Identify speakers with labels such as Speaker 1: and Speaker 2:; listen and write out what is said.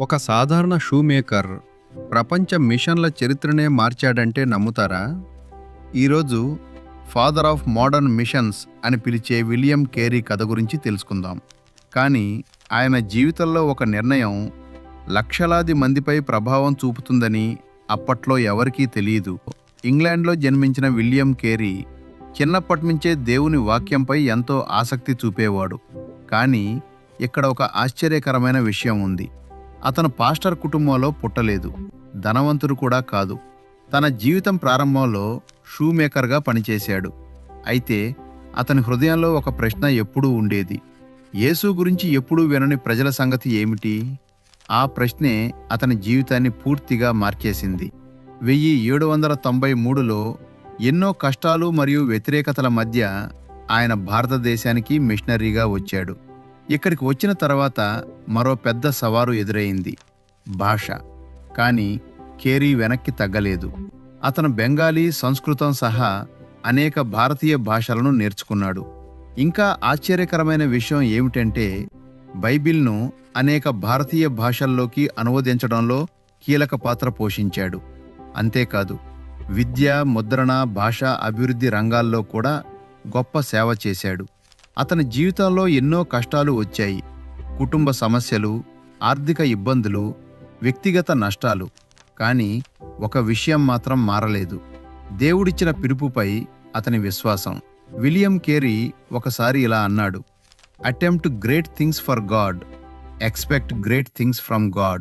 Speaker 1: ఒక సాధారణ shoe maker ప్రపంచ మిషన్ల చరిత్రనే మార్చాడంటే నమ్ముతారా? ఈరోజు ఫాదర్ ఆఫ్ మోడర్న్ మిషన్స్ అని పిలిచే విలియం కేరీ కథ గురించి తెలుసుకుందాం. కానీ ఆయన జీవితంలో ఒక నిర్ణయం లక్షలాది మందిపై ప్రభావం చూపుతుందని అప్పట్లో ఎవరికీ తెలియదు. ఇంగ్లాండ్లో జన్మించిన విలియం కేరీ చిన్నప్పటి నుంచే దేవుని వాక్యంపై ఎంతో ఆసక్తి చూపేవాడు. కానీ ఇక్కడ ఒక ఆశ్చర్యకరమైన విషయం ఉంది. అతను పాస్టర్ కుటుంబంలో పుట్టలేదు, ధనవంతుడు కూడా కాదు. తన జీవితం ప్రారంభంలో షూ మేకర్గా పనిచేశాడు. అయితే అతని హృదయంలో ఒక ప్రశ్న ఎప్పుడూ ఉండేది: యేసు గురించి ఎప్పుడూ వినని ప్రజల సంగతి ఏమిటి? ఆ ప్రశ్నే అతని జీవితాన్ని పూర్తిగా మార్చేసింది. 1793లో ఎన్నో కష్టాలు మరియు వ్యతిరేకతల మధ్య ఆయన భారతదేశానికి మిషనరీగా వచ్చాడు. ఇక్కడికి వచ్చిన తర్వాత మరో పెద్ద సవాలు ఎదురైంది: భాష. కానీ కేరీ వెనక్కి తగ్గలేదు. అతను బెంగాలీ, సంస్కృతం సహా అనేక భారతీయ భాషలను నేర్చుకున్నాడు. ఇంకా ఆశ్చర్యకరమైన విషయం ఏమిటంటే బైబిల్ను అనేక భారతీయ భాషల్లోకి అనువదించడంలో కీలక పాత్ర పోషించాడు. అంతేకాదు, విద్య, ముద్రణ, భాష అభివృద్ధి రంగాల్లో కూడా గొప్ప సేవ చేశాడు. అతని జీవితంలో ఎన్నో కష్టాలు వచ్చాయి: కుటుంబ సమస్యలు, ఆర్థిక ఇబ్బందులు, వ్యక్తిగత నష్టాలు. కానీ ఒక విషయం మాత్రం మారలేదు: దేవుడిచ్చిన పిలుపుపై అతని విశ్వాసం. విలియం కేరీ ఒకసారి ఇలా అన్నాడు: attempt great things for God, expect great things from God.